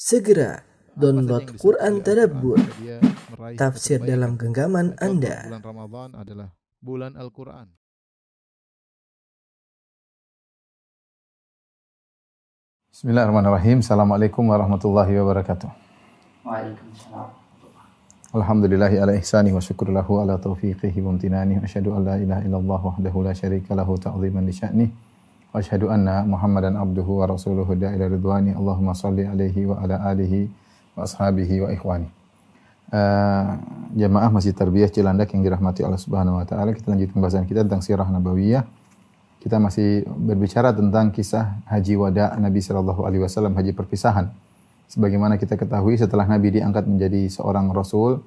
Segera download yang Quran disebut oleh Tadabbur, Al-Quran, dia meraih tafsir kebaikan. dalam genggaman Contoh, Anda. bulan Ramadan adalah bulan Al-Quran. Bismillahirrahmanirrahim. Assalamualaikum warahmatullahi wabarakatuh. Waalaikumsalam. Alhamdulillahi ala ihsani wa syukurlahu ala taufiqihi wa amtinani. Asyhadu an la ilaha illallah wahdahu la syarika lahu ta'ziman li sya'ni. Wa asyhadu anna Muhammadan abduhu wa rasuluhu da'ila ridwani. Allahumma salli alaihi wa ala alihi wa ashabihi wa ikhwani. Jamaah Masjid Tarbiyah Cilandak yang dirahmati Allah Subhanahu wa taala, kita lanjutkan pembahasan kita tentang sirah nabawiyah. Kita masih berbicara tentang kisah haji wada Nabi sallallahu alaihi wasallam, haji perpisahan. Sebagaimana kita ketahui, setelah Nabi diangkat menjadi seorang rasul,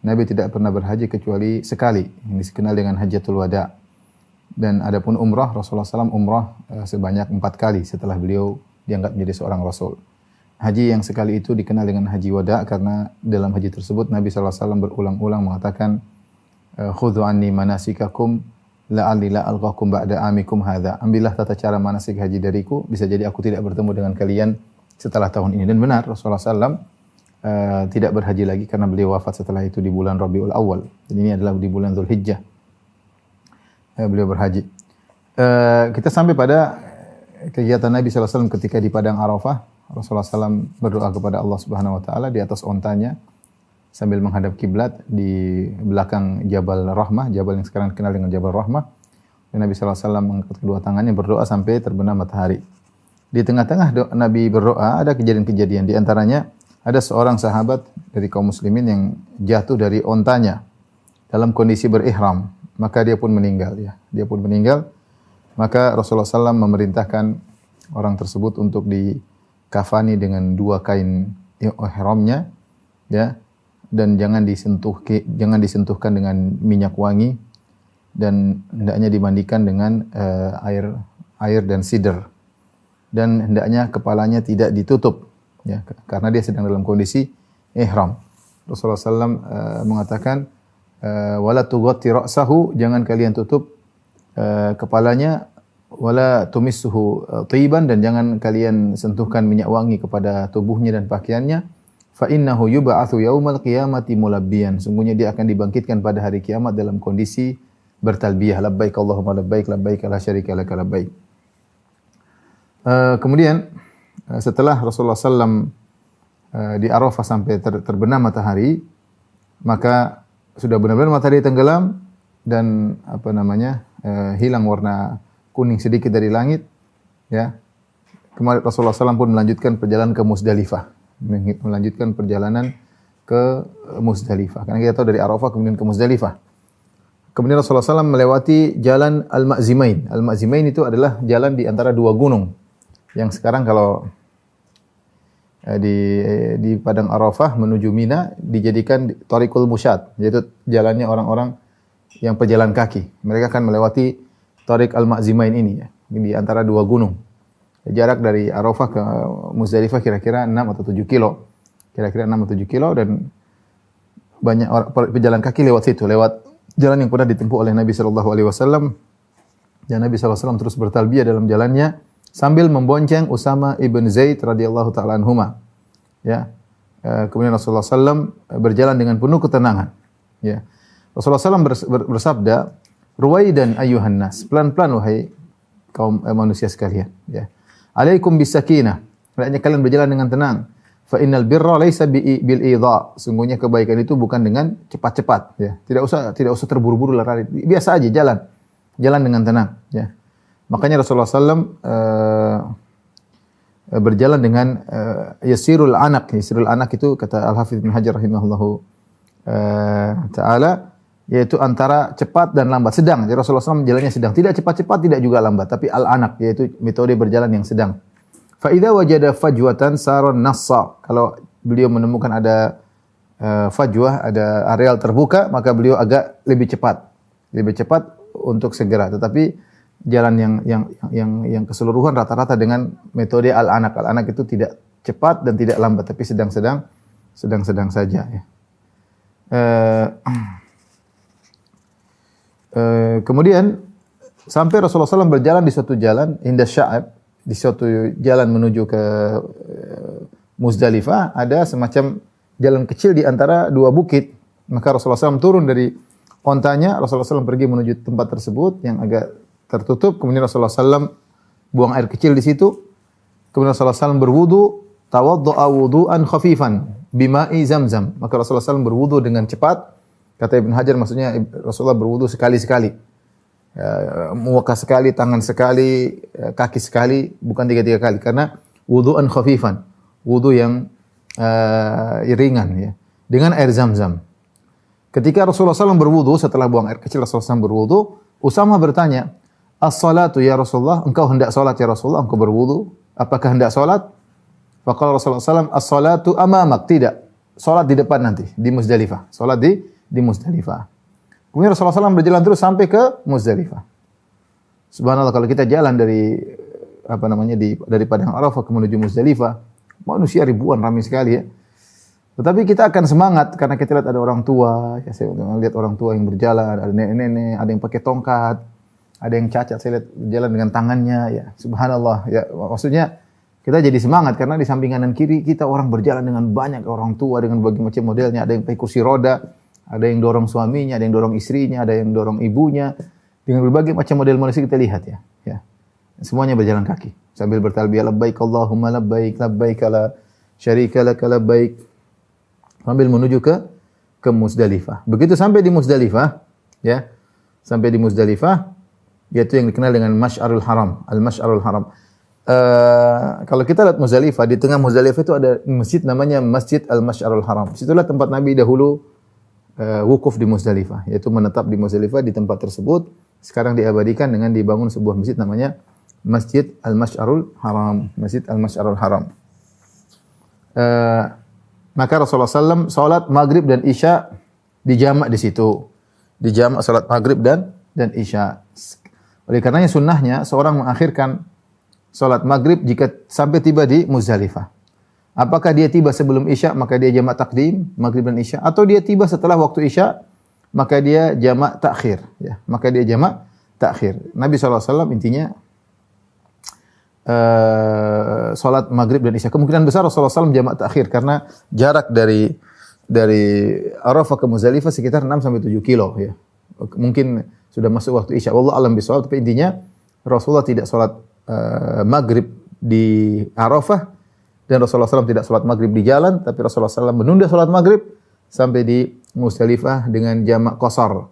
Nabi tidak pernah berhaji kecuali sekali, yang dikenal dengan Hajjatul Wada. Dan adapun umrah, Rasulullah SAW umrah sebanyak 4 kali setelah beliau diangkat menjadi seorang rasul. Haji yang sekali itu dikenal dengan haji wada karena dalam haji tersebut Nabi SAW berulang-ulang mengatakan, khudhu anni manasikakum la'alli la alqakum ba'da amikum hadha. Ambillah tata cara manasik haji dariku, bisa jadi aku tidak bertemu dengan kalian setelah tahun ini. Dan benar, Rasulullah SAW tidak berhaji lagi karena beliau wafat setelah itu di bulan Rabiul Awal. Dan ini adalah di bulan Dzulhijjah beliau berhaji. Kita sampai pada kegiatan Nabi SAW ketika di Padang Arafah. Rasulullah SAW berdoa kepada Allah Subhanahu Wa Taala di atas ontanya sambil menghadap kiblat di belakang Jabal Rahmah, jabal yang sekarang dikenal dengan Jabal Rahmah. Dan Nabi SAW mengangkat kedua tangannya berdoa sampai terbenam matahari. Di tengah-tengah Nabi berdoa ada kejadian-kejadian. Di antaranya ada seorang sahabat dari kaum muslimin yang jatuh dari ontanya dalam kondisi berihram. Maka dia pun meninggal. Dia pun meninggal. Maka Rasulullah SAW memerintahkan orang tersebut untuk dikafani dengan 2 kain ihramnya, ya, dan jangan disentuhkan dengan minyak wangi dan hendaknya dimandikan dengan air dan sidr. Dan hendaknya kepalanya tidak ditutup, ya, karena dia sedang dalam kondisi ihram. Rasulullah SAW mengatakan, wala tughatti ra'sahu, jangan kalian tutup kepalanya, wala tumissuhu thiban, dan jangan kalian sentuhkan minyak wangi kepada tubuhnya dan pakaiannya. Fa innahu yub'atsu yaumal qiyamati mulabbiyan, sungguhnya dia akan dibangkitkan pada hari kiamat dalam kondisi bertalbiyah, labbaik Allahumma labbaik, labbaik la syarika laka labbaik. Kemudian setelah Rasulullah SAW di Arafah sampai terbenam matahari, maka sudah benar-benar matahari tenggelam dan hilang warna kuning sedikit dari langit, ya. Kemudian Rasulullah SAW pun melanjutkan perjalanan ke Muzdalifah, melanjutkan perjalanan ke Muzdalifah. Karena kita tahu dari Arafah kemudian ke Muzdalifah. Kemudian Rasulullah SAW melewati jalan Al-Ma'zimain. Al-Ma'zimain itu adalah jalan di antara 2 gunung. Yang sekarang kalau di Padang Arafah menuju Mina dijadikan Thariqul Musyad, yaitu jalannya orang-orang yang pejalan kaki. Mereka akan melewati Thariq Al-Ma'zimain ini, ya, di antara 2 gunung. Jarak dari Arafah ke Muzdalifah kira-kira 6 atau 7 kilo. Kira-kira 6 atau 7 kilo, dan banyak orang pejalan kaki lewat situ, lewat jalan yang pernah ditempuh oleh Nabi sallallahu alaihi wasallam. Dan Nabi sallallahu alaihi wasallam terus bertalbiyah dalam jalannya sambil membonceng Usama ibn Zaid radhiyallahu taala anhuma. Ya. Kemudian Rasulullah SAW berjalan dengan penuh ketenangan. Ya. Rasulullah SAW bersabda, "Ruwaidan ayyuhan nas." Pelan-pelan wahai kaum manusia sekalian, ya. "Alaikum bisakinah." Hendaknya kalian berjalan dengan tenang. "Fa innal birra laisa bil idha." Sungguhnya kebaikan itu bukan dengan cepat-cepat, ya. Tidak usah terburu-buru lari. Biasa aja jalan. Jalan dengan tenang, ya. Makanya Rasulullah SAW berjalan dengan yasirul anak. Yasirul anak itu kata Al-Hafidz Ibnu Hajar rahimahullahu taala, yaitu antara cepat dan lambat, sedang. Jadi Rasulullah SAW jalannya sedang, tidak cepat-cepat, tidak juga lambat, tapi al-anak, yaitu metode berjalan yang sedang. Fa idza wajada fajwatan saron nassa. Kalau beliau menemukan ada fajwah, ada areal terbuka, maka beliau agak lebih cepat untuk segera. Tetapi jalan yang keseluruhan rata-rata dengan metode al-anak. Al-anak itu tidak cepat dan tidak lambat, tapi sedang saja, ya. Kemudian sampai Rasulullah SAW berjalan di suatu jalan, inda sya'ab, di suatu jalan menuju ke Muzdalifah ada semacam jalan kecil di antara dua bukit. Maka Rasulullah SAW turun dari ontanya, Rasulullah SAW pergi menuju tempat tersebut yang agak tertutup. Kemudian Rasulullah SAW buang air kecil di situ. Kemudian Rasulullah SAW berwudu, tawaddu'a wudu'an khafifan bima'i zamzam. Maka Rasulullah SAW berwudu dengan cepat. Kata Ibn Hajar maksudnya Rasulullah berwudu sekali-sekali. Muka sekali, tangan sekali, kaki sekali, bukan 3 kali. Karena wudu'an khafifan. Wudu yang ringan ya. Dengan air zam-zam. Ketika Rasulullah SAW berwudu, setelah buang air kecil Rasulullah SAW berwudu, Usama bertanya, "As-salatu ya Rasulullah, engkau hendak salat ya Rasulullah, engkau berwudu, apakah hendak salat?" Faqala Rasulullah SAW, "As-salatu amamak." Tidak, salat di depan nanti, di Muzdalifah. Salat di Muzdalifah. Kemudian Rasulullah SAW berjalan terus sampai ke Muzdalifah. Subhanallah, kalau kita jalan dari dari Padang Arafah ke menuju Muzdalifah, manusia ribuan, ramai sekali ya. Tetapi kita akan semangat karena kita lihat ada orang tua, ya saya lihat orang tua yang berjalan, ada nenek-nenek, ada yang pakai tongkat, ada yang cacat, saya lihat berjalan dengan tangannya, ya subhanallah, ya maksudnya kita jadi semangat karena di samping kanan kiri kita orang berjalan dengan banyak orang tua dengan berbagai macam modelnya, ada yang pakai kursi roda, ada yang dorong suaminya, ada yang dorong istrinya, ada yang dorong ibunya, dengan berbagai macam model manusia kita lihat ya, ya. Semuanya berjalan kaki sambil bertalbiyah labbaik Allahumma labbaik labbaik la syarika lak labbaik sambil menuju ke Muzdalifah. Begitu sampai di Muzdalifah, ya. Sampai di Muzdalifah yaitu yang dikenal dengan Masy'arul Haram, Al-Masy'arul Haram. Kalau kita lihat Muzdalifah, di tengah Muzdalifah itu ada masjid namanya Masjid Al-Masy'arul Haram. Situlah tempat Nabi dahulu wukuf di Muzdalifah, yaitu menetap di Muzdalifah di tempat tersebut. Sekarang diabadikan dengan dibangun sebuah masjid namanya Masjid Al-Masy'arul Haram, Masjid Al-Masy'arul Haram. Maka Rasulullah SAW salat maghrib dan isya dijamak di situ. Dijamak salat maghrib dan isya. Oleh karenanya sunnahnya seorang mengakhirkan salat maghrib jika sampai tiba di Muzdalifah. Apakah dia tiba sebelum isya maka dia jamak takdim maghrib dan isya, atau dia tiba setelah waktu isya maka dia jamak takhir, ya. Maka dia jamak takhir. Nabi SAW intinya salat maghrib dan isya. Kemungkinan besar Rasulullah SAW jamak takhir karena jarak dari Arafah ke Muzdalifah sekitar 6 sampai 7 kilo ya. Mungkin sudah masuk waktu isya. Wallahu a'lam bishawab, tapi intinya Rasulullah tidak salat maghrib di Arafah dan Rasulullah SAW tidak salat maghrib di jalan, tapi Rasulullah SAW menunda salat maghrib sampai di Muzdalifah dengan jamak qasar.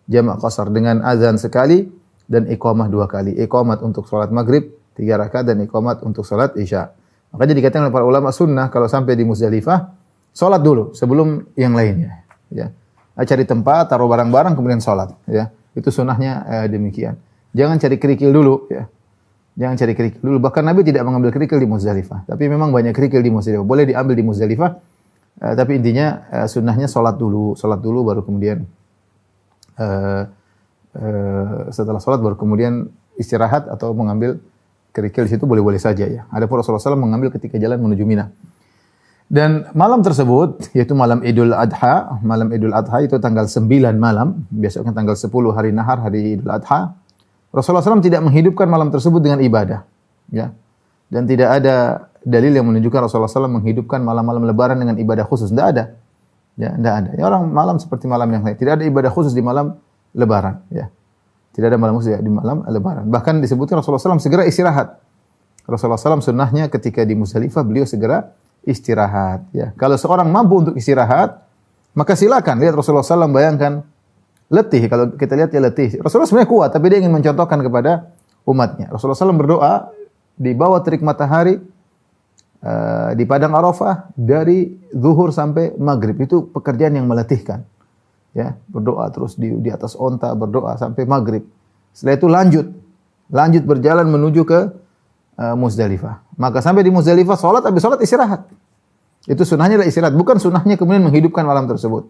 Jamak qasar dengan azan sekali dan iqamah 2 kali. Iqamat untuk salat maghrib 3 rakaat dan iqamat untuk salat isya. Makanya dikatakan oleh para ulama sunnah kalau sampai di Muzdalifah salat dulu sebelum yang lainnya, ya. Cari tempat, taruh barang-barang kemudian salat, ya. Itu sunnahnya demikian. Jangan cari kerikil dulu, ya. Jangan cari kerikil dulu. Bahkan Nabi tidak mengambil kerikil di Muzdalifah. Tapi memang banyak kerikil di Muzdalifah. Boleh diambil di Muzdalifah. Tapi intinya sunnahnya salat dulu baru kemudian setelah salat baru kemudian istirahat atau mengambil kerikil di situ boleh-boleh saja ya. Adapun Rasulullah SAW mengambil ketika jalan menuju Mina. Dan malam tersebut yaitu malam Idul Adha, itu tanggal 9 malam, biasanya tanggal 10 hari nahar, hari Idul Adha. Rasulullah SAW tidak menghidupkan malam tersebut dengan ibadah, ya. Dan tidak ada dalil yang menunjukkan Rasulullah SAW menghidupkan malam-malam Lebaran dengan ibadah khusus. Tidak ada, ya, tidak ada. Ya, orang malam seperti malam yang lain. Tidak ada ibadah khusus di malam Lebaran, ya. Tidak ada malam khusus di malam Lebaran. Bahkan disebutkan Rasulullah SAW segera istirahat. Rasulullah SAW sunnahnya ketika di Muzdalifah beliau segera istirahat. Ya. Kalau seorang mampu untuk istirahat, maka silakan. Lihat Rasulullah SAW bayangkan letih. Kalau kita lihat dia letih. Rasulullah sebenarnya kuat, tapi dia ingin mencontohkan kepada umatnya. Rasulullah SAW berdoa di bawah terik matahari di Padang Arafah dari zuhur sampai maghrib. Itu pekerjaan yang meletihkan. Ya, berdoa terus di atas onta, berdoa sampai maghrib. Setelah itu lanjut berjalan menuju ke Muzdalifah. Maka sampai di Muzdalifah salat, habis salat istirahat. Itu sunnahnya adalah istirahat, bukan sunnahnya kemudian menghidupkan malam tersebut.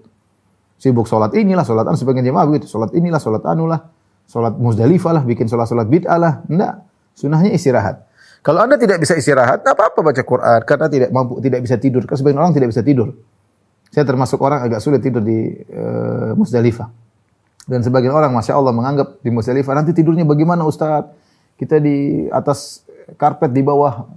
Sibuk salat inilah, salat sebagian jemaah begitu, salat inilah, salat anulah, salat Muzdalifah lah, bikin salat bid'ah lah. Enggak, sunnahnya istirahat. Kalau Anda tidak bisa istirahat, enggak apa-apa baca Quran karena tidak mampu, tidak bisa tidur. Karena sebagian orang tidak bisa tidur. Saya termasuk orang agak sulit tidur di Muzdalifah. Dan sebagian orang Masya Allah menganggap di Muzdalifah nanti tidurnya bagaimana Ustaz? Kita di atas karpet di bawah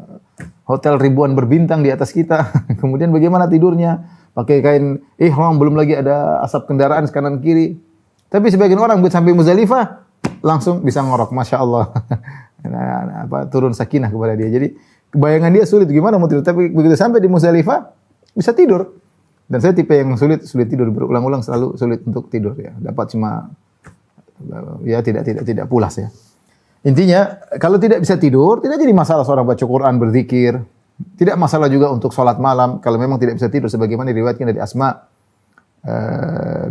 hotel ribuan berbintang di atas kita. Kemudian bagaimana tidurnya? Pakai kain ihram, belum lagi ada asap kendaraan kanan kiri. Tapi sebagian orang begitu sampai Muzdalifah langsung bisa ngorok, masya Allah. Turun sakinah kepada dia. Jadi bayangan dia sulit gimana mau tidur, tapi begitu sampai di Muzdalifah bisa tidur. Dan saya tipe yang sulit tidur, berulang-ulang selalu sulit untuk tidur ya. Dapat cuma ya tidak pulas ya. Intinya kalau tidak bisa tidur tidak jadi masalah seorang baca Quran, berzikir. Tidak masalah juga untuk sholat malam kalau memang tidak bisa tidur, sebagaimana diriwayatkan dari Asma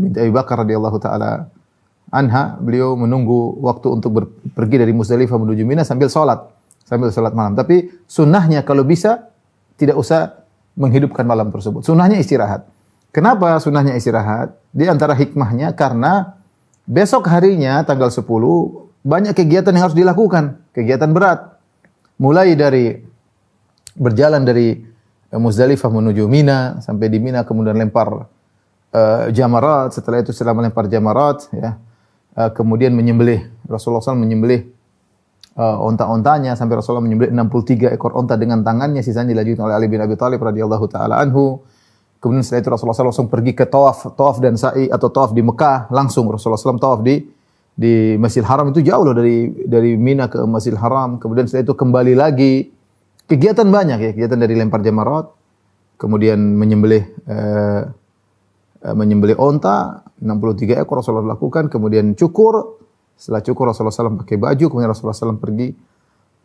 binti Abi Bakar radhiyallahu taala anha, beliau menunggu waktu untuk pergi dari Muzdalifah menuju Mina sambil sholat malam. Tapi sunnahnya kalau bisa tidak usah menghidupkan malam tersebut. Sunnahnya istirahat. Kenapa sunnahnya istirahat? Di antara hikmahnya karena besok harinya tanggal 10 banyak kegiatan yang harus dilakukan, kegiatan berat. Mulai dari berjalan dari Muzdalifah menuju Mina, sampai di Mina kemudian lempar jamarat, setelah itu setelah melempar jamarat ya, kemudian menyembelih, Rasulullah SAW menyembelih onta-ontanya sampai Rasulullah menyembelih 63 ekor onta dengan tangannya, sisanya dilanjutkan oleh Ali bin Abi Thalib radhiyallahu taala anhu. Kemudian setelah itu Rasulullah SAW langsung pergi ke tawaf dan sa'i atau tawaf di Mekah, langsung Rasulullah SAW tawaf di Masjidil Haram, itu jauh loh dari Mina ke Masjidil Haram. Kemudian setelah itu kembali lagi. Kegiatan banyak ya, kegiatan dari lempar jamarat, kemudian menyembelih onta 63 ekor Rasulullah lakukan, kemudian cukur. Setelah cukur Rasulullah SAW pakai baju, kemudian Rasulullah SAW pergi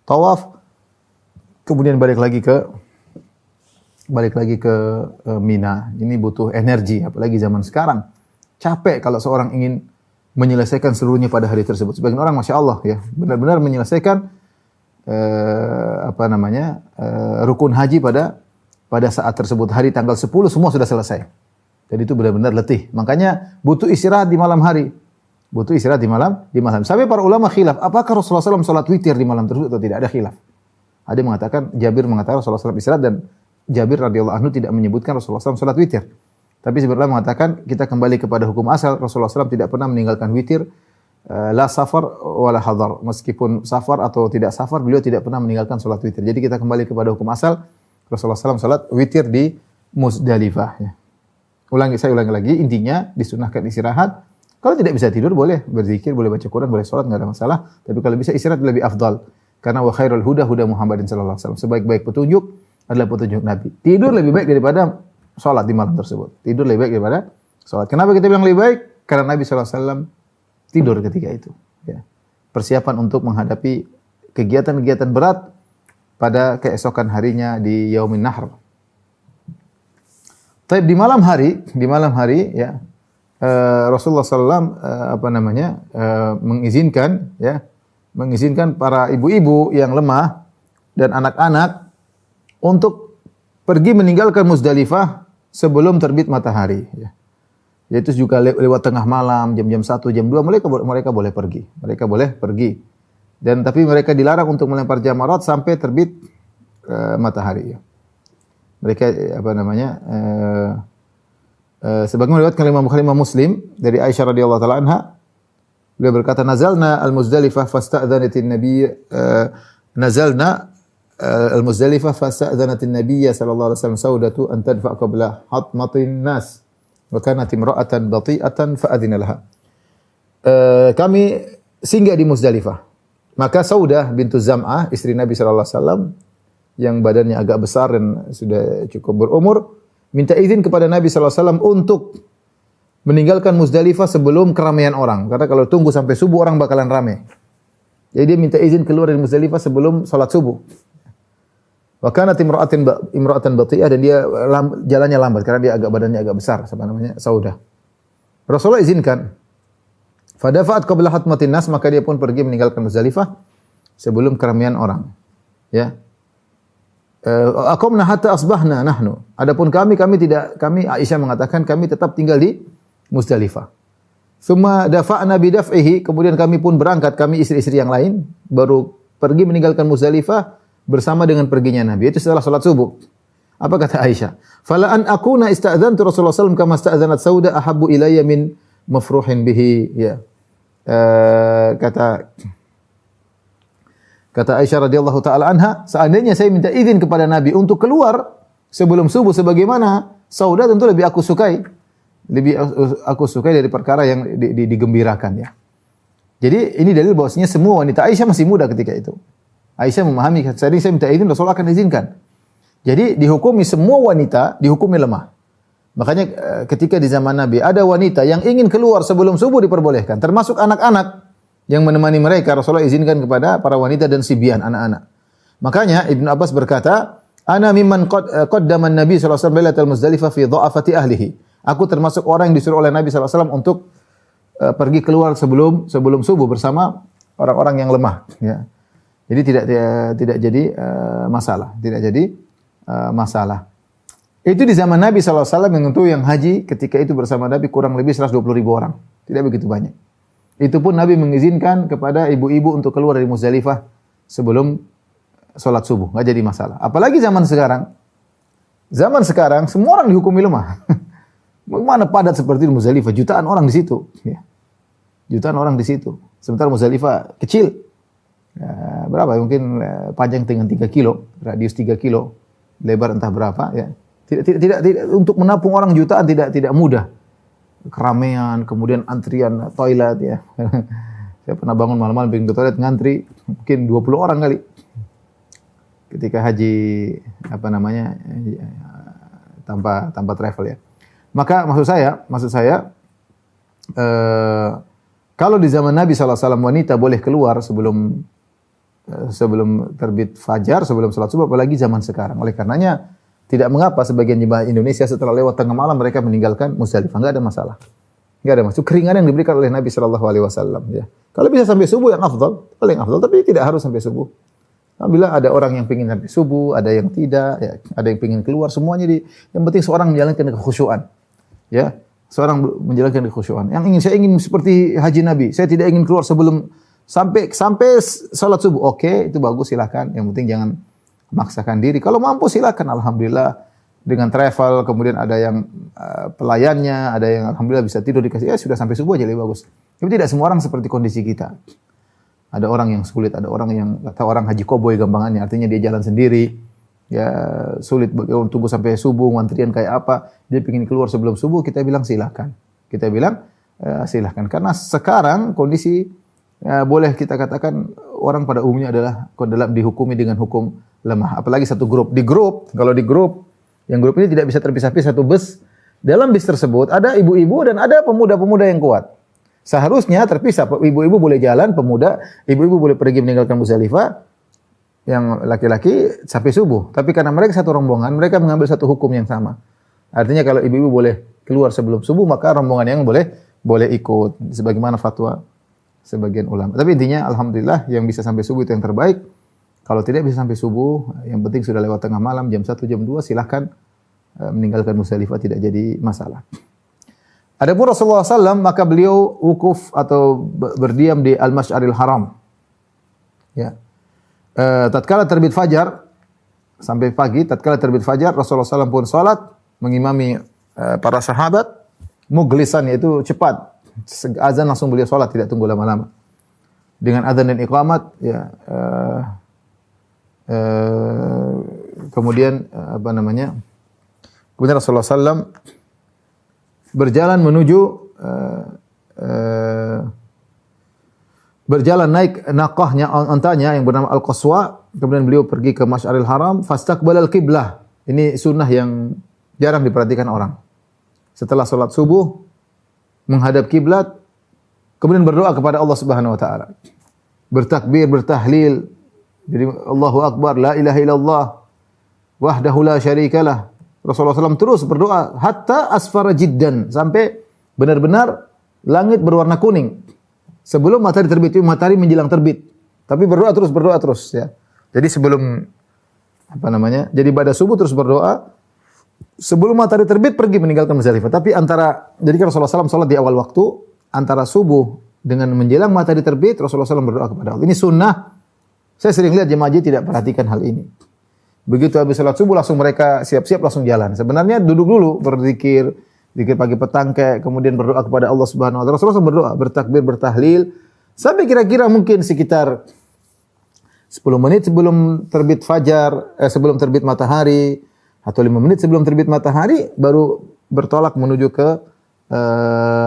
tawaf, kemudian balik lagi ke Mina. Ini butuh energi, apalagi zaman sekarang. Capek kalau seorang ingin menyelesaikan seluruhnya pada hari tersebut. Sebagian orang masya Allah ya, benar-benar menyelesaikan rukun haji pada saat tersebut, hari tanggal 10 semua sudah selesai. Jadi itu benar-benar letih. Makanya butuh istirahat di malam hari. Butuh istirahat di malam. Sampai para ulama khilaf, apakah Rasulullah SAW salat witir di malam tersebut atau tidak? Ada khilaf. Ada yang mengatakan, Jabir mengatakan Rasulullah SAW istirahat, dan Jabir radhiyallahu anhu tidak menyebutkan Rasulullah SAW salat witir. Tapi sebenarnya mengatakan kita kembali kepada hukum asal, Rasulullah SAW tidak pernah meninggalkan witir, la safar wala hadar. Meskipun safar atau tidak safar, beliau tidak pernah meninggalkan salat witir. Jadi kita kembali kepada hukum asal, Rasulullah SAW salat witir di Muzdalifah. Ya. Saya ulangi lagi, intinya disunahkan istirahat. Kalau tidak bisa tidur boleh berzikir, boleh baca Quran, boleh salat, enggak ada masalah. Tapi kalau bisa istirahat lebih afdal. Karena wa khairul huda Muhammadin sallallahu alaihi wasallam. Sebaik-baik petunjuk adalah petunjuk Nabi. Tidur lebih baik daripada salat di malam tersebut. Tidur lebih baik daripada salat. Kenapa kita bilang lebih baik? Karena Nabi sallallahu alaihi wasallam tidur ketika itu. Ya. Persiapan untuk menghadapi kegiatan-kegiatan berat pada keesokan harinya di Yaumin Nahr. Tapi di malam hari ya, Rasulullah SAW mengizinkan para ibu-ibu yang lemah dan anak-anak untuk pergi meninggalkan Muzdalifah sebelum terbit matahari. Ya. Yaitu juga lewat tengah malam, jam-jam 1, jam 2, mereka boleh pergi. Mereka boleh pergi. Tapi mereka dilarang untuk melempar jamarat sampai terbit matahari. Ya. Mereka sebagaimana riwayat Imam Bukhari, Imam Muslim dari Aisyah radhiyallahu taala anha, beliau berkata, nazalna al-Muzdalifah fasta'dzanatin nabiy sallallahu alaihi wasallam saudatu an tadfa qabla hatmatin nas wa kanat imra'atan bati'atan fa'adhina laha. Kami singgah di Muzdalifah. Maka Saudah bintu Zam'ah, istri Nabi sallallahu alaihi wasallam yang badannya agak besar dan sudah cukup berumur, minta izin kepada Nabi sallallahu alaihi wasallam untuk meninggalkan Muzdalifah sebelum keramaian orang. Karena kalau tunggu sampai subuh orang bakalan ramai. Jadi dia minta izin keluar dari Muzdalifah sebelum salat subuh. Wa kanat imra'atan bati'ah, dan dia jalannya lambat karena dia badannya agak besar, Saudah. Rasulullah izinkan. Fadafa'at qabla hatmatin nas, maka dia pun pergi meninggalkan Muzdalifah sebelum keramaian orang. Ya. Aqamna hatta asbahna nahnu. Adapun kami Aisyah mengatakan kami tetap tinggal di Muzdalifah. Summa dafa'na bidaf'ihi, kemudian kami pun berangkat, kami istri-istri yang lain baru pergi meninggalkan Muzdalifah bersama dengan perginya Nabi, itu setelah salat subuh. Apa kata Aisyah? Fala an akuna ista'dzantu Rasulullah sallallahu alaihi wasallam kama ista'dzanat Sauda ahabbu ilayya min mafruhin bihi. Ya. Kata Aisyah radhiyallahu taala anha, seandainya saya minta izin kepada Nabi untuk keluar sebelum subuh sebagaimana Saudah, tentu lebih aku sukai. Lebih aku sukai dari perkara yang digembirakan ya. Jadi ini dalil bahwasanya semua wanita, Aisyah masih muda ketika itu. Aisyah memahami, saya minta izin, Rasulullah akan izinkan. Jadi dihukumi semua wanita, dihukumi lemah. Makanya ketika di zaman Nabi ada wanita yang ingin keluar sebelum subuh diperbolehkan, termasuk anak-anak yang menemani mereka, Rasulullah izinkan kepada para wanita dan sibyan, anak-anak. Makanya Ibnu Abbas berkata, "Ana mimman qaddama an-nabi sallallahu alaihi wasallam lailatul Muzdalifah fi dha'afati ahlihi." Aku termasuk orang yang disuruh oleh Nabi sallallahu alaihi wasallam untuk pergi keluar sebelum subuh bersama orang-orang yang lemah, ya. Jadi tidak jadi masalah, tidak jadi masalah. Itu di zaman Nabi sallallahu alaihi wasallam, yang tentu yang haji ketika itu bersama Nabi kurang lebih 120.000 orang. Tidak begitu banyak. Itu pun Nabi mengizinkan kepada ibu-ibu untuk keluar dari Muzdalifah sebelum sholat subuh. Nggak jadi masalah. Apalagi zaman sekarang. Zaman sekarang semua orang dihukumi lemah. Bagaimana padat seperti di Muzdalifah. Jutaan orang di situ. Ya. Jutaan orang di situ. Sementara Muzdalifah kecil. Ya, berapa? Mungkin panjang dengan 3 kilo. Radius 3 kilo. Lebar entah berapa. Ya. Tidak, untuk menampung orang jutaan tidak mudah. Keramaian, kemudian antrian toilet ya. Saya pernah bangun malam-malam pengen ke toilet, ngantri mungkin 20 orang kali. Ketika haji tanpa travel ya. Maka maksud saya kalau di zaman Nabi sallallahu alaihi wasallam wanita boleh keluar sebelum terbit fajar, sebelum salat subuh, apalagi zaman sekarang. Oleh karenanya tidak mengapa sebagian jemaah Indonesia setelah lewat tengah malam mereka meninggalkan Muzdalifah, enggak ada masalah. Enggak ada masalah. Keringanan yang diberikan oleh Nabi sallallahu alaihi wasallam ya. Kalau bisa sampai subuh yang afdal, paling afdal, tapi tidak harus sampai subuh. Apabila ada orang yang ingin sampai subuh, ada yang tidak, ya, ada yang ingin keluar, semuanya yang penting seorang menjalankan kekhusyuan. Ya, seorang menjalankan kekhusyuan. Saya ingin seperti haji Nabi. Saya tidak ingin keluar sebelum sampai salat subuh. Oke, itu bagus, silakan. Yang penting jangan memaksakan diri. Kalau mampu silakan, alhamdulillah. Dengan travel, kemudian ada yang pelayannya, ada yang alhamdulillah bisa tidur dikasih, ya sudah sampai subuh aja lebih bagus. Tapi tidak semua orang seperti kondisi kita. Ada orang yang sulit, ada orang yang kata orang haji koboi gampangannya, artinya dia jalan sendiri. Ya sulit tunggu sampai subuh, antrian kayak apa. Dia ingin keluar sebelum subuh, kita bilang silakan. Kita bilang silakan. Karena sekarang kondisi boleh kita katakan orang pada umumnya adalah dihukumi dengan hukum lemah. Apalagi satu grup. Kalau di grup, yang grup ini tidak bisa terpisah-pisah, satu bus. Dalam bis tersebut ada ibu-ibu dan ada pemuda-pemuda yang kuat. Seharusnya terpisah. Ibu-ibu boleh jalan, ibu-ibu boleh pergi meninggalkan Muzdalifah. Yang laki-laki sampai subuh. Tapi karena mereka satu rombongan, mereka mengambil satu hukum yang sama. Artinya kalau ibu-ibu boleh keluar sebelum subuh, maka rombongan yang boleh ikut. Sebagaimana fatwa sebagian ulama. Tapi intinya alhamdulillah yang bisa sampai subuh itu yang terbaik. Kalau tidak bisa sampai subuh, yang penting sudah lewat tengah malam, jam 1, jam 2, silahkan meninggalkan Muzdalifah, tidak jadi masalah. Adapun Rasulullah SAW, maka beliau wukuf atau berdiam di Al-Masy'aril Haram. Ya. Tatkala terbit fajar, sampai pagi, tatkala terbit fajar, Rasulullah SAW pun salat, mengimami para sahabat, muglisan, yaitu cepat. Azan langsung beliau salat, tidak tunggu lama-lama. Dengan azan dan iqamat, ya, kemudian kemudian Rasulullah SAW berjalan naik naqahnya, ontanya yang bernama Al-Qaswa. Kemudian beliau pergi ke Masy'aril Haram, fastaqbalal qiblah. Ini sunnah yang jarang diperhatikan orang. Setelah salat subuh menghadap kiblat, kemudian berdoa kepada Allah Subhanahu wa taala. Bertakbir, bertahlil. Jadi Allahu Akbar, la ilaha illallah, wahdahu la syarikalah. Rasulullah SAW terus berdoa hatta asfara jiddan, sampai benar-benar langit berwarna kuning. Sebelum matahari terbit, matahari menjelang terbit. Tapi berdoa terus ya. Jadi sebelum jadi pada subuh terus berdoa. Sebelum matahari terbit pergi meninggalkan Muzdalifah. Tapi jadi Rasulullah SAW salat di awal waktu, antara subuh dengan menjelang matahari terbit, Rasulullah SAW berdoa kepada Allah. Ini sunnah. Saya sering lihat jemaah haji tidak perhatikan hal ini. Begitu habis salat subuh langsung mereka siap-siap langsung jalan. Sebenarnya duduk dulu berzikir, zikir pagi petang kemudian berdoa kepada Allah Subhanahu wa taala. Rasulullah berdoa, bertakbir, bertahlil sampai kira-kira mungkin sekitar 10 menit sebelum terbit fajar, sebelum terbit matahari, atau 5 menit sebelum terbit matahari, baru bertolak menuju ke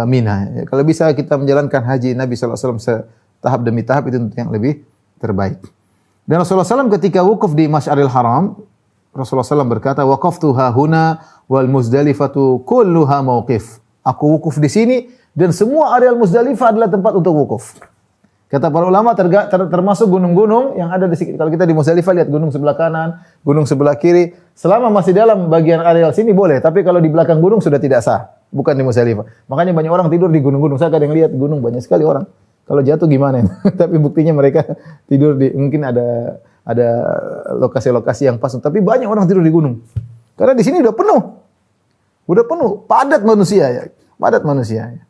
Mina. Ya, kalau bisa kita menjalankan haji Nabi SAW tahap demi tahap, itu yang lebih terbaik. Dan Rasulullah SAW ketika wukuf di Masy'aril Haram, Rasulullah SAW berkata, waqaftu hahuna wal Muzdalifatu kulluha mauqif. Aku wukuf di sini dan semua areal Muzdalifah adalah tempat untuk wukuf. Kata para ulama termasuk gunung-gunung yang ada di sekitar. Kalau kita di Muzdalifah lihat gunung sebelah kanan, gunung sebelah kiri, selama masih dalam bagian areal sini boleh, tapi kalau di belakang gunung sudah tidak sah. Bukan di Muzdalifah. Makanya banyak orang tidur di gunung-gunung. Saya kadang lihat gunung banyak sekali orang. Kalau jatuh gimana? Tapi buktinya mereka tidur di, mungkin ada lokasi-lokasi yang pas. Tapi banyak orang tidur di gunung. Karena di sini udah penuh. Udah penuh. Padat manusia ya. Padat manusia ya.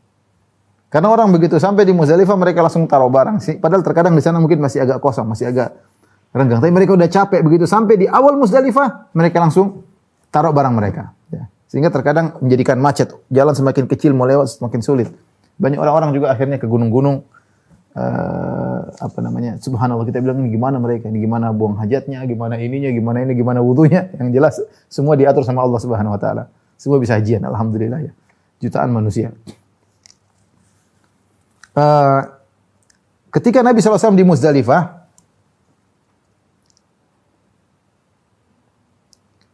Karena orang begitu sampai di Muzdalifah mereka langsung taruh barang. Padahal terkadang di sana mungkin masih agak kosong, masih agak renggang. Tapi mereka udah capek begitu sampai di awal Muzdalifah mereka langsung taruh barang mereka. Ya. Sehingga terkadang menjadikan macet. Jalan semakin kecil mau lewat semakin sulit. Banyak orang-orang juga akhirnya ke gunung-gunung. Subhanallah, kita bilang ini gimana mereka, ini gimana buang hajatnya, gimana ininya, gimana ini, gimana wudunya. Yang jelas semua diatur sama Allah Subhanahu wa taala. Semua bisa hajian, alhamdulillah ya. Jutaan manusia. Ketika Nabi SAW di Muzdalifah,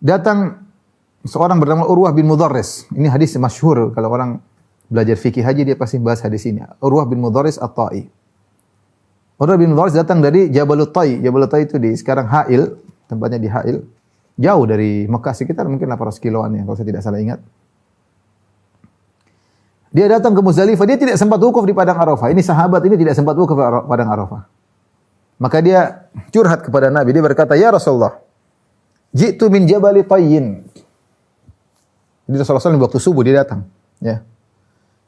datang seorang bernama Urwah bin Mudharris. Ini hadis masyhur, kalau orang belajar fikih haji dia pasti bahas hadis ini. Urwah bin Mudharris At-Ta'i. Urwah bin Mudharris datang dari Jabalut Tai. Jabalut Tai itu di sekarang Ha'il, tempatnya di Ha'il. Jauh dari Mekah, sekitar mungkin 800 kiloan ya, kalau saya tidak salah ingat. Dia datang ke Muzdalifah, dia tidak sempat wukuf di padang Arafah. Ini sahabat ini tidak sempat wukuf di padang Arafah. Maka dia curhat kepada Nabi, dia berkata, "Ya Rasulullah, ji'tu min Jabali Tayyin." Jadi Rasulullah SAW waktu subuh dia datang, ya.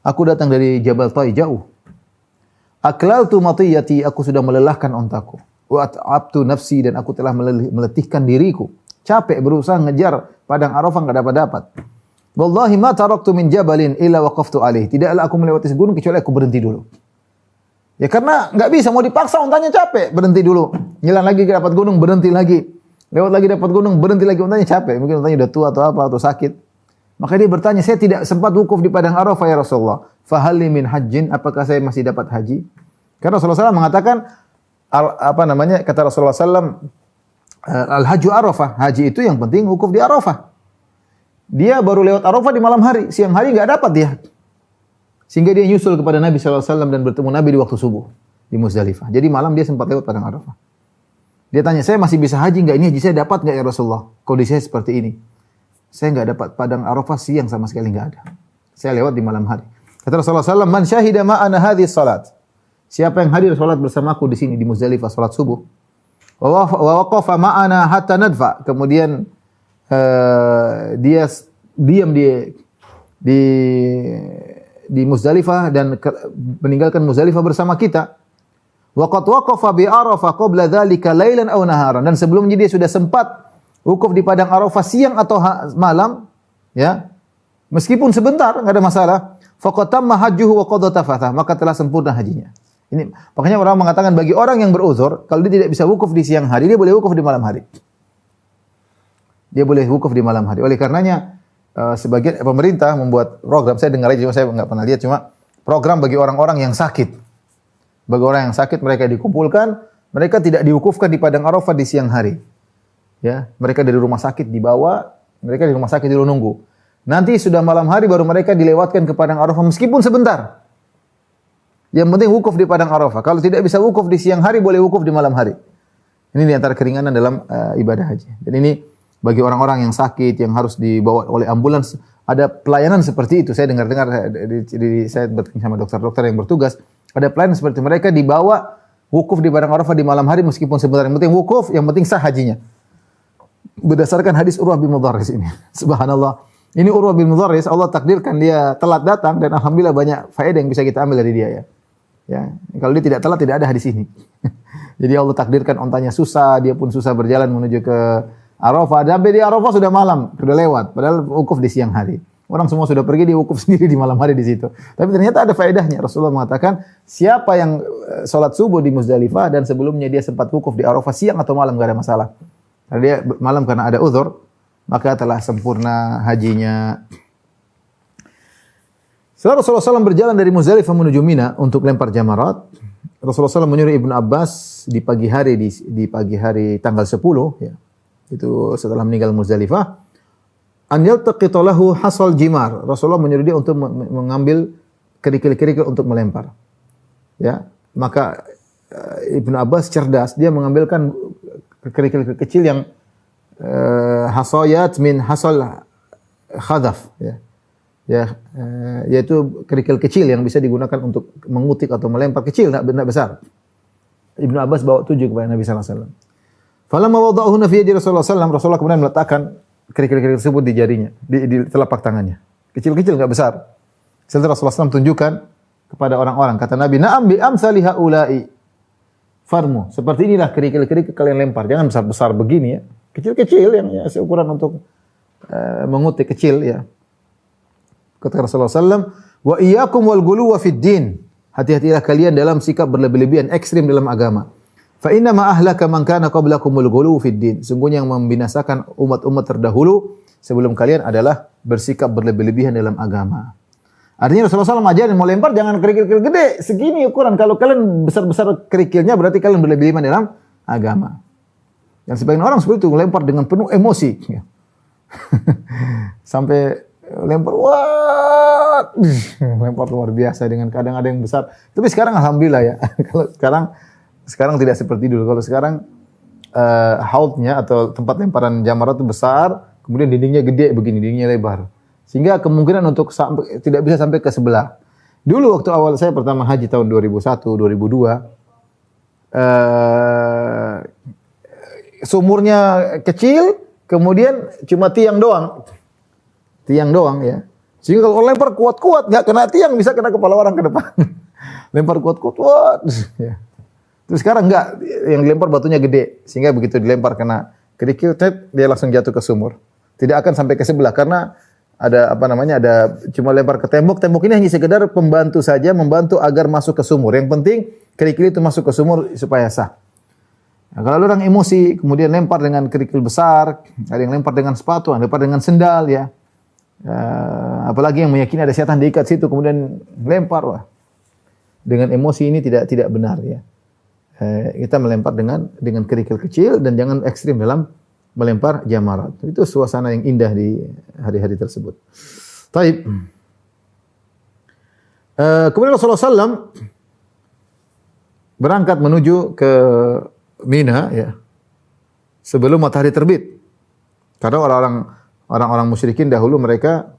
Aku datang dari Jabal Tai jauh. Aklaltu matiyati, aku sudah melelahkan ontaku. Wa at'abtu nafsi, dan aku telah meletihkan diriku. Capek berusaha ngejar padang Arafah enggak dapat-dapat. Wallahi ma taraktu min jabalin illa waqaftu alaih. Tidaklah aku melewati gunung kecuali aku berhenti dulu. Ya karena enggak bisa, mau dipaksa ontanya capek, berhenti dulu. Jalan lagi dapat gunung, berhenti lagi. Lewat lagi dapat gunung, berhenti lagi, ontanya capek. Mungkin ontanya udah tua atau apa atau sakit. Maka dia bertanya, saya tidak sempat wukuf di padang Arafah ya Rasulullah. Fahali min hajjin, apakah saya masih dapat haji? Karena Rasulullah SAW mengatakan, kata Rasulullah SAW, al-hajju Arafah. Haji itu yang penting wukuf di Arafah. Dia baru lewat Arafah di malam hari. Siang hari enggak dapat dia. Sehingga dia nyusul kepada Nabi SAW dan bertemu Nabi di waktu subuh. Di Muzdalifah. Jadi malam dia sempat lewat padang Arafah. Dia tanya, saya masih bisa haji enggak? Ini haji saya dapat enggak ya Rasulullah? Kondisi saya seperti ini. Saya enggak dapat padang Arafah siang sama sekali enggak ada. Saya lewat di malam hari. Kata Rasulullah SAW, man syahida ma'ana hadhihi salat. Siapa yang hadir salat bersamaku di sini di Muzdalifah salat subuh. Wa waqafa ma'ana hatta nadfa. Kemudian dia diam di Muzdalifah dan meninggalkan Muzdalifah bersama kita. Wa qad waqafa bi Arafah qabla dzalika lailan aw naharan. Dan sebelumnya dia sudah sempat wukuf di padang Arafah siang atau malam, ya. Meskipun sebentar, enggak ada masalah. Faqad tamma hajjuhu wa qad tafatha, maka telah sempurna hajinya. Ini makanya orang mengatakan bagi orang yang beruzur, kalau dia tidak bisa wukuf di siang hari, dia boleh wukuf di malam hari. Dia boleh wukuf di malam hari. Oleh karenanya sebagian pemerintah membuat program, saya dengar aja cuma saya enggak pernah lihat, cuma program bagi orang-orang yang sakit. Bagi orang yang sakit mereka dikumpulkan, mereka tidak diwukufkan di padang Arafah di siang hari. Ya, mereka dari rumah sakit dibawa, mereka di rumah sakit dulu nunggu. Nanti sudah malam hari baru mereka dilewatkan ke padang Arafah meskipun sebentar. Yang penting wukuf di padang Arafah. Kalau tidak bisa wukuf di siang hari, boleh wukuf di malam hari. Ini di antara keringanan dalam ibadah haji. Dan ini bagi orang-orang yang sakit, yang harus dibawa oleh ambulans, ada pelayanan seperti itu. Saya dengar-dengar saya bertemu sama dokter-dokter yang bertugas, ada pelayanan seperti itu. Mereka dibawa wukuf di padang Arafah di malam hari meskipun sebentar. Yang penting wukuf, yang penting sah hajinya. Berdasarkan hadis Urwah bin Mudharris ini. Subhanallah. Ini Urwah bin Mudharris, Allah takdirkan dia telat datang dan alhamdulillah banyak faedah yang bisa kita ambil dari dia ya. Ya, kalau dia tidak telat tidak ada hadis ini. Jadi Allah takdirkan ontanya susah, dia pun susah berjalan menuju ke Arafah. Sampai di Arafah sudah malam, sudah lewat. Padahal wukuf di siang hari. Orang semua sudah pergi, dia wukuf sendiri di malam hari di situ. Tapi ternyata ada faedahnya. Rasulullah mengatakan, siapa yang sholat subuh di Muzdalifah dan sebelumnya dia sempat wukuf di Arafah siang atau malam, enggak ada masalah. Kalau dia malam karena ada uzur, maka telah sempurna hajinya. Setelah Rasulullah SAW berjalan dari Muzdalifah menuju Mina untuk lempar jamarat, Rasulullah SAW menyuruh Ibnu Abbas di pagi hari tanggal 10, ya, itu setelah meninggal Muzdalifah, an yaltaqita lahu hasal jimar. Rasulullah menyuruh dia untuk mengambil kerikil-kerikil untuk melempar. Ya, maka Ibnu Abbas cerdas, dia mengambilkan kerikil kecil yang hasayat min hasal khadaf, ya. Yaitu kerikil kecil yang bisa digunakan untuk mengutik atau melempar, kecil, tidak benda besar. Ibnu Abbas bawa 7 kepada Nabi sallallahu alaihi wasallam. Falamma wada'ahu fi yadi Rasulullah sallallahu alaihi wasallam, Rasulullah kemudian meletakkan kerikil-kerikil tersebut di jarinya, di telapak tangannya. Kecil-kecil, enggak besar. Setelah Rasulullah SAW tunjukkan kepada orang-orang, kata Nabi, "Na'am bi amsali haula'i farmu." Seperti inilah kerikil-kerikil kalian lempar. Jangan besar-besar begini, ya. Kecil-kecil yang ya, seukuran untuk mengutik kecil, ya. Kata Rasulullah SAW, "Wa iyyakum wal ghuluwa fid din." Hati-hatilah kalian dalam sikap berlebih-lebihan ekstrim dalam agama. Fa inna ma ahlaka man kana qablakumul ghuluw fid din. Sungguhnya yang membinasakan umat-umat terdahulu sebelum kalian adalah bersikap berlebih-lebihan dalam agama. Artinya Rasulullah SAW ajarin mau lempar jangan kerikil-kerikil gede, segini ukuran. Kalau kalian besar-besar kerikilnya berarti kalian berlebih-lebihan dalam agama. Yang sebagian orang seperti itu lempar dengan penuh emosi. Sampai lempar, wah, lempar luar biasa dengan kadang ada yang besar. Tapi sekarang alhamdulillah ya. Kalau sekarang tidak seperti dulu. Kalau sekarang hautnya atau tempat lemparan jamarat itu besar, kemudian dindingnya gede begini, dindingnya lebar. Sehingga kemungkinan untuk tidak bisa sampai ke sebelah. Dulu waktu awal saya pertama haji tahun 2001, 2002, sumurnya kecil, kemudian cuma tiang doang. Tiang doang, ya. Sehingga kalau lempar kuat-kuat, nggak kena tiang, bisa kena kepala orang ke depan. Lempar kuat-kuat, ya. Terus sekarang enggak, yang dilempar batunya gede, sehingga begitu dilempar kena kerikil, dia langsung jatuh ke sumur. Tidak akan sampai ke sebelah karena ada cuma lempar ke tembok. Tembok ini hanya sekedar pembantu saja, membantu agar masuk ke sumur. Yang penting kerikil itu masuk ke sumur supaya sah. Nah, kalau orang emosi, kemudian lempar dengan kerikil besar, ada yang lempar dengan sepatu, ada yang lempar dengan sendal, ya. Apalagi yang meyakini ada setan diikat situ, kemudian lempar, wah. Dengan emosi ini tidak benar, ya. Kita melempar dengan kerikil kecil dan jangan ekstrim dalam melempar jamarat. Itu suasana yang indah di hari-hari tersebut. Taib. Kemudian Rasulullah SAW berangkat menuju ke Mina, ya, sebelum matahari terbit. Karena orang-orang musyrikin dahulu mereka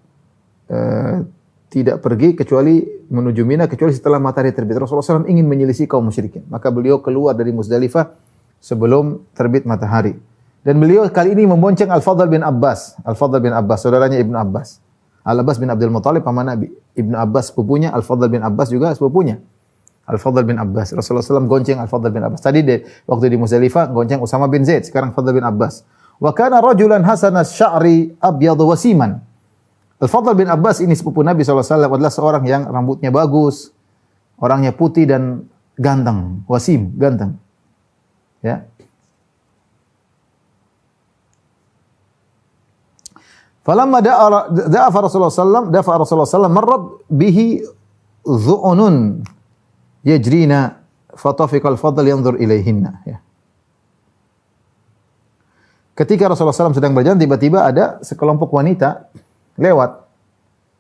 tidak pergi kecuali menuju Mina kecuali setelah matahari terbit. Rasulullah SAW ingin menyelisih kaum musyrikin. Maka beliau keluar dari Muzdalifah sebelum terbit matahari. Dan beliau kali ini membonceng Al-Fadl bin Abbas. Al-Fadl bin Abbas, saudaranya Ibnu Abbas. Al-Abbas bin Abdul Muttalib paman Nabi. Ibnu Abbas sepupunya, Al-Fadl bin Abbas juga sepupunya. Al-Fadl bin Abbas. Rasulullah SAW gonceng Al-Fadl bin Abbas. Tadi waktu di Muzdalifah gonceng Usama bin Zaid, sekarang Fadl bin Abbas. Wa kana rajulan hasanas sya'ri abyad wasiman. Al-Fadl bin Abbas ini sepupu Nabi SAW adalah seorang yang rambutnya bagus, orangnya putih dan ganteng, wasim, ganteng. Ya. Falamma da'a Rasulullah SAW marrad bihi dhu'unun yajrina fatafiqa al-Fadl yanzur ilaihinna, ya. Ketika Rasulullah SAW sedang berjalan, tiba-tiba ada sekelompok wanita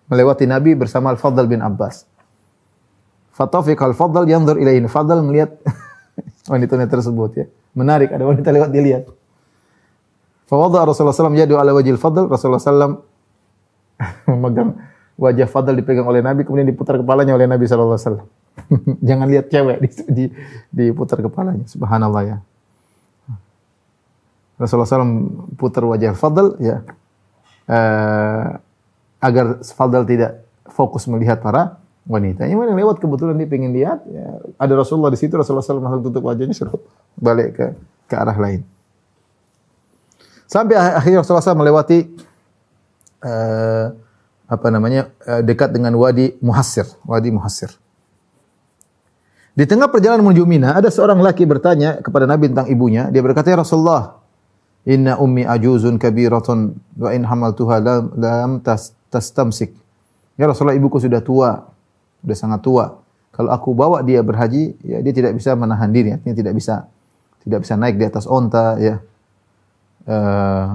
melewati Nabi bersama Al-Fadl bin Abbas. Fatafiqa al-Fadl yanzur ilaihinna. Fadl melihat wanita tersebut, ya. Menarik, ada wanita lewat, dia lihat. Fawadha Rasulullah SAW yadu ala wajhil Fadl. Rasulullah SAW memegang wajah Fadl, dipegang oleh Nabi, kemudian diputar kepalanya oleh Nabi SAW. Jangan lihat cewek, diputar kepalanya. Subhanallah, ya. Rasulullah SAW putar wajah Fadl, ya, agar Fadl tidak fokus melihat para wanita. Ini yang lewat kebetulan dia ingin lihat, ya, ada Rasulullah di situ. Rasulullah SAW langsung tutup wajahnya, suruh balik ke arah lain. Sampai akhirnya Rasulullah SAW melewati dekat dengan Wadi Muhassir, Wadi Muhassir. Di tengah perjalanan menuju Mina, ada seorang laki bertanya kepada Nabi tentang ibunya. Dia berkata, "Ya Rasulullah, inna ummi ajuzun kabiratun wa in hamaltuha lam tastamsik." Ya Rasulullah, ibuku sudah tua, sudah sangat tua. Kalau aku bawa dia berhaji, ya dia tidak bisa menahan diri, artinya tidak bisa naik di atas onta, ya.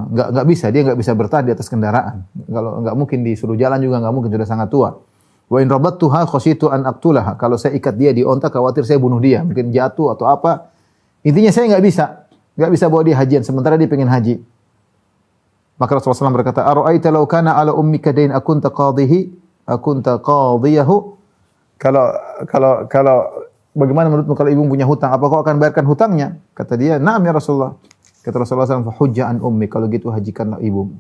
Enggak bisa, dia enggak bisa bertahan di atas kendaraan. Kalau enggak mungkin disuruh jalan juga enggak mungkin, sudah sangat tua. Wa in rabattuha khasyitu an aqtulaha. Kalau saya ikat dia di onta khawatir saya bunuh dia, mungkin jatuh atau apa. Intinya saya enggak bisa bawa dia hajian sementara dia pengen haji. Maka Rasulullah SAW berkata, "Ara'aita law kana ala ummika dain akunta qadiyahu?" Kalau bagaimana menurutmu kalau ibu punya hutang, apa kau akan bayarkan hutangnya? Kata dia, "Na'am ya Rasulullah." Kata Rasulullah SAW, "Fa hujja an ummi." Kalau gitu hajikanlah ibumu.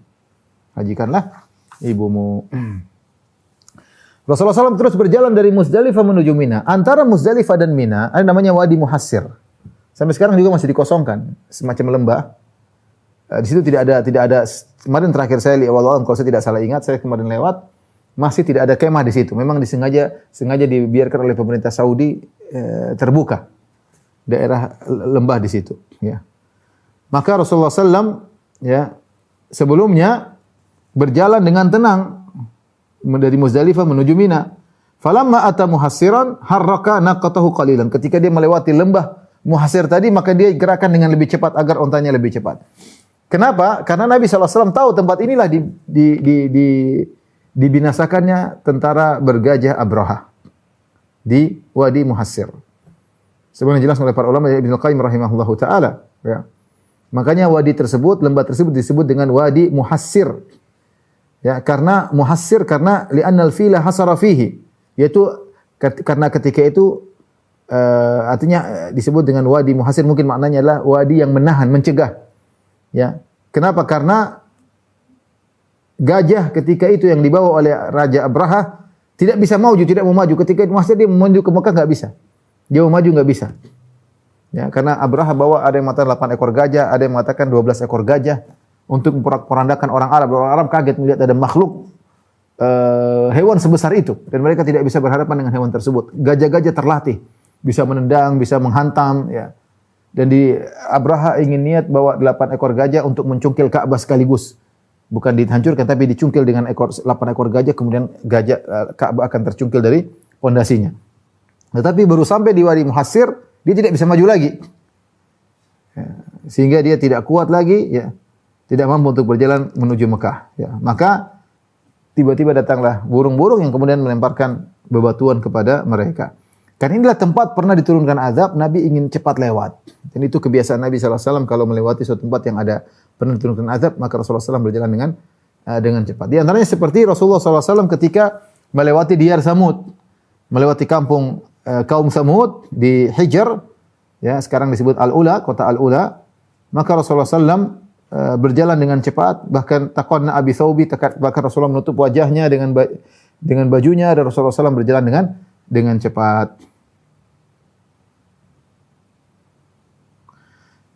Hajikanlah ibumu. Rasulullah SAW terus berjalan dari Muzdalifah menuju Mina. Antara Muzdalifah dan Mina ada namanya Wadi Muhassir. Sampai sekarang juga masih dikosongkan, semacam lembah. Di situ tidak ada. Kemarin terakhir saya lihat, kalau saya tidak salah ingat, saya kemarin lewat, masih tidak ada kemah di situ. Memang sengaja dibiarkan oleh pemerintah Saudi terbuka daerah lembah di situ. Ya. Maka Rasulullah SAW ya sebelumnya berjalan dengan tenang dari Muzdalifah menuju Mina. Falamma ata Muhassiran harraka naqatahu qalilan. Ketika dia melewati lembah Muhassir tadi, maka dia gerakan dengan lebih cepat agar ontanya lebih cepat. Kenapa? Karena Nabi SAW tahu tempat inilah dibinasakannya tentara bergajah Abraha di Wadi Muhassir. Sebagaimana dijelaskan oleh para ulama Ibnu Qayyim rahimahullahu taala, ya. Makanya wadi tersebut, lembah tersebut disebut dengan Wadi Muhassir. Ya, karena Muhassir karena li'annal fila hasara fihi, yaitu karena ketika itu artinya disebut dengan Wadi Muhassir, mungkin maknanya adalah wadi yang menahan, mencegah. Ya. Kenapa? Karena gajah ketika itu yang dibawa oleh Raja Abraha tidak bisa maju, tidak mau maju. Ketika itu Muhassir dia menuju ke Mekah enggak bisa. Dia mau maju enggak bisa. Ya, karena Abraha bawa ada yang mengatakan 8 ekor gajah, ada yang mengatakan 12 ekor gajah untuk memporak-porandakan orang Arab. Orang Arab kaget melihat ada makhluk hewan sebesar itu dan mereka tidak bisa berhadapan dengan hewan tersebut. Gajah-gajah terlatih, bisa menendang, bisa menghantam, ya. Dan Abraha ingin niat bawa 8 ekor gajah untuk mencungkil Ka'bah sekaligus. Bukan dihancurkan tapi dicungkil dengan 8 ekor gajah, kemudian Ka'bah akan tercungkil dari pondasinya. Tetapi baru sampai di Wadi Muhassir, dia tidak bisa maju lagi. Ya, sehingga dia tidak kuat lagi, ya. Tidak mampu untuk berjalan menuju Mekah, ya. Maka tiba-tiba datanglah burung-burung yang kemudian melemparkan bebatuan kepada mereka. Karena inilah tempat pernah diturunkan azab, Nabi ingin cepat lewat. Dan itu kebiasaan Nabi SAW kalau melewati suatu tempat yang ada pernah diturunkan azab, maka Rasulullah SAW berjalan dengan cepat. Di antaranya seperti Rasulullah SAW ketika melewati Diyar Samud, melewati kampung kaum Samud di Hijr, ya sekarang disebut Al-Ula, kota Al-Ula, maka Rasulullah SAW berjalan dengan cepat, bahkan taqanna Abi Thawbi, bahkan Rasulullah menutup wajahnya dengan bajunya, dan Rasulullah SAW berjalan dengan cepat.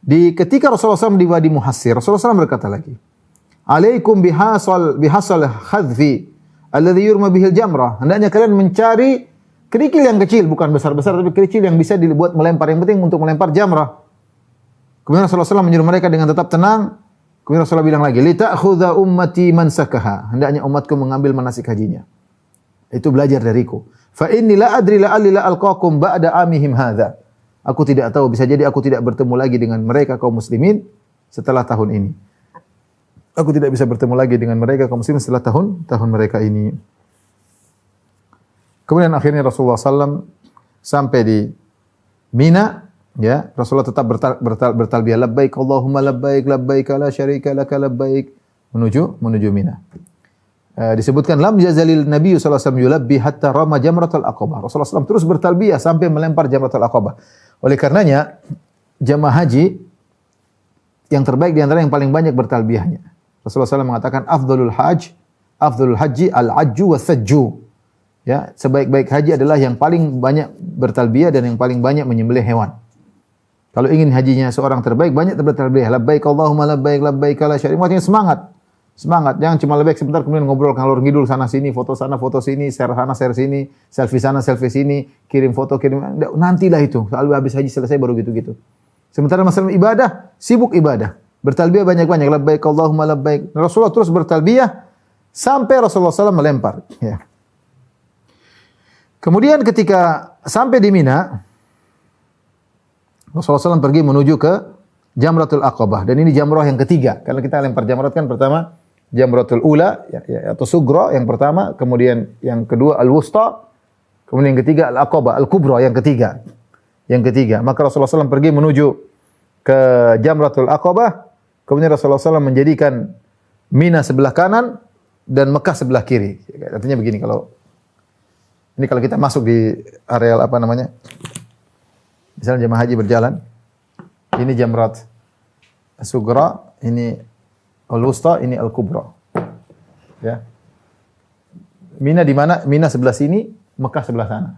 Ketika Rasulullah SAW di Wadi Muhassir, Rasulullah SAW berkata lagi, "Alaikum bihasal khadfi alladhi yurma bihil jamrah." Hendaknya kalian mencari kerikil yang kecil, bukan besar-besar, tapi kerikil yang bisa dibuat melempar. Yang penting untuk melempar jamrah. Kemudian Rasulullah SAW menyuruh mereka dengan tetap tenang. Kemudian Rasulullah bilang lagi, "Lita'khudha ummati mansakaha." Hendaknya umatku mengambil manasik hajinya. Itu belajar dariku. Fa inni la adri la'alli la alqakum ba'da amihim hadza. Aku tidak tahu, bisa jadi aku tidak bertemu lagi dengan mereka kaum muslimin setelah tahun ini. Aku tidak bisa bertemu lagi dengan mereka kaum muslimin setelah tahun mereka ini. Kemudian akhirnya Rasulullah SAW sampai di Mina, ya. Rasulullah tetap bertalbiyah, labbaik Allahumma labbaik, labbaik la syarika laka labbaik, menuju Mina. Disebutkan lam yazalil Nabi sallallahu alaihi wasallam yulabbi hatta rama jamratul aqabah. Rasulullah SAW terus bertalbiyah sampai melempar jamratul aqabah. Oleh karenanya jamaah haji yang terbaik di antara yang paling banyak bertalbiyahnya. Rasulullah SAW mengatakan afdhalul haji al-ajju was-sajju. Ya, sebaik-baik haji adalah yang paling banyak bertalbiyah dan yang paling banyak menyembelih hewan. Kalau ingin hajinya seorang terbaik, banyak bertalbiyah. Labbaik Allahumma labbaik, labbaik la syarika lak, semangat. Semangat, jangan cuma lebek sebentar kemudian ngobrol ngalor ngidul sana sini, foto sini, share sana, share sini, selfie sana, selfie sini, kirim foto, nantilah itu. Lalu habis haji selesai baru gitu-gitu. Sementara masalah ibadah, sibuk ibadah. Bertalbiyah banyak-banyak, labbaik Allahumma labbaik. Rasulullah terus bertalbiyah sampai Rasulullah SAW melempar. Ya. Kemudian ketika sampai di Mina, Rasulullah SAW pergi menuju ke Jamratul Aqabah. Dan ini jamrah yang ketiga. Kalau kita lempar jamrat kan pertama Jamratul Ula atau Sugra yang pertama, kemudian yang kedua Al-Wusta, kemudian yang ketiga Al-Aqabah, Al-Kubra yang ketiga. Yang ketiga, maka Rasulullah SAW pergi menuju ke Jamratul Aqabah, kemudian Rasulullah SAW menjadikan Mina sebelah kanan dan Mekah sebelah kiri. Artinya begini, kalau kita masuk di areal apa namanya? Misalnya jemaah haji berjalan, ini Jamrat Sugra, ini Al-Wusta, ini Al-Kubra. Ya. Mina di mana? Mina sebelah sini, Mekah sebelah sana.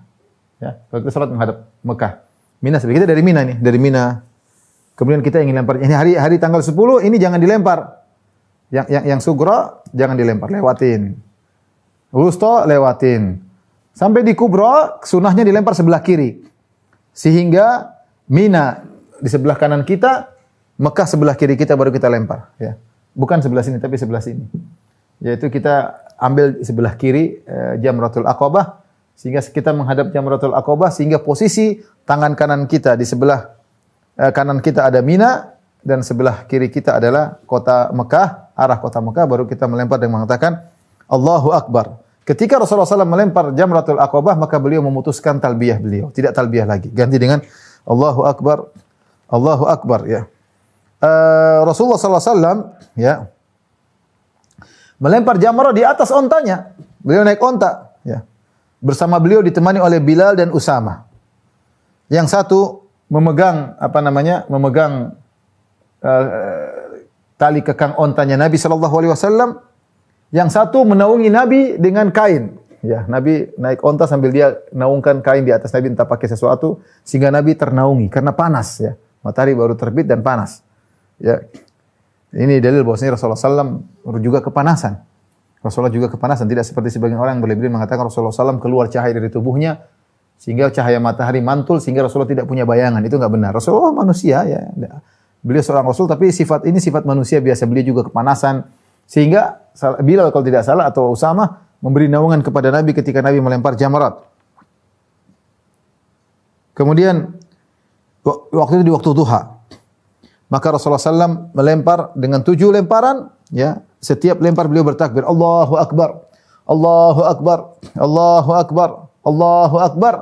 Ya. Kalau kita salat menghadap Mekah. Mina sebelah kita dari Mina nih, dari Mina. Kemudian kita ingin lempar. Ini hari tanggal 10 ini jangan dilempar. Yang Sugra jangan dilempar, lewatin. Wusta lewatin. Sampai di Kubra, sunahnya dilempar sebelah kiri. Sehingga Mina di sebelah kanan kita, Mekah sebelah kiri kita baru kita lempar, ya. Bukan sebelah sini tapi sebelah sini. Yaitu kita ambil sebelah kiri Jamratul Aqabah sehingga kita menghadap Jamratul Aqabah sehingga posisi tangan kanan kita di sebelah kanan kita ada Mina dan sebelah kiri kita adalah kota Mekah, arah kota Mekah, baru kita melempar dan mengatakan Allahu Akbar. Ketika Rasulullah SAW melempar Jamratul Aqabah, maka beliau memutuskan talbiyah beliau, tidak talbiyah lagi, ganti dengan Allahu Akbar, Allahu Akbar, ya. Rasulullah SAW ya melempar jamrah di atas ontanya. Beliau naik onta, ya. Bersama beliau ditemani oleh Bilal dan Usama. Yang satu memegang tali kekang ontanya Nabi SAW. Yang satu menaungi Nabi dengan kain. Ya, Nabi naik onta sambil dia naungkan kain di atas Nabi, entah pakai sesuatu sehingga Nabi ternaungi karena panas, ya. Matahari baru terbit dan panas. Ya. Ini dalil bahwasanya Rasulullah SAW juga kepanasan. Rasulullah juga kepanasan, tidak seperti sebagian orang yang berlebihan mengatakan Rasulullah SAW keluar cahaya dari tubuhnya sehingga cahaya matahari mantul sehingga Rasulullah tidak punya bayangan. Itu enggak benar. Rasulullah manusia, ya. Beliau seorang Rasul tapi sifat ini sifat manusia biasa. Beliau juga kepanasan sehingga Bilal kalau tidak salah atau Usama memberi naungan kepada Nabi ketika Nabi melempar jamrat. Kemudian waktu itu di waktu duha. Maka Rasulullah SAW melempar dengan 7 lemparan, ya. Setiap lempar beliau bertakbir, Allahu Akbar, Allahu Akbar, Allahu Akbar, Allahu Akbar.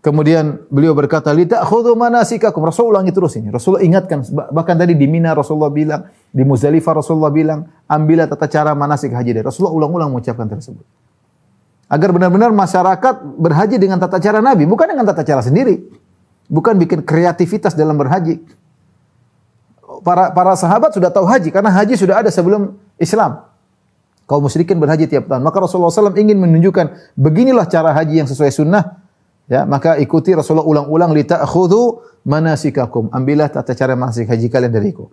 Kemudian beliau berkata, "Li ta'khudhu manasikakum." Rasul ulangi terus ini. Rasulullah ingatkan, bahkan tadi di Mina Rasulullah bilang, di Muzdalifah Rasulullah bilang, ambillah tata cara manasik haji. Rasulullah ulang-ulang mengucapkan tersebut. Agar benar-benar masyarakat berhaji dengan tata cara Nabi, bukan dengan tata cara sendiri. Bukan bikin kreativitas dalam berhaji. Para sahabat sudah tahu haji karena haji sudah ada sebelum Islam. Kaum musyrikin berhaji tiap tahun. Maka Rasulullah SAW ingin menunjukkan beginilah cara haji yang sesuai sunnah. Ya, maka ikuti Rasulullah ulang-ulang, li ta'khudhu manasikakum. Ambillah tata cara manasik haji kalian dariku.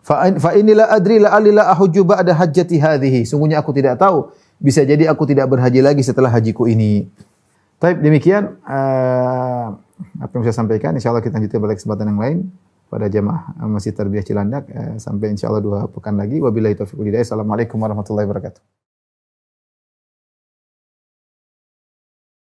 Fa inilah adri la alila ahujju ba'da hajjati hadhihi. Sungguhnya aku tidak tahu, bisa jadi aku tidak berhaji lagi setelah hajiku ini. Baik, demikian apa yang saya sampaikan. Insyaallah kita lanjutkan pada kesempatan yang lain. Pada jamaah Masjid Tarbiyah Cilandak sampai insyaallah 2 pekan lagi. Wabillahi taufiq wal hidayah. Assalamualaikum warahmatullahi wabarakatuh.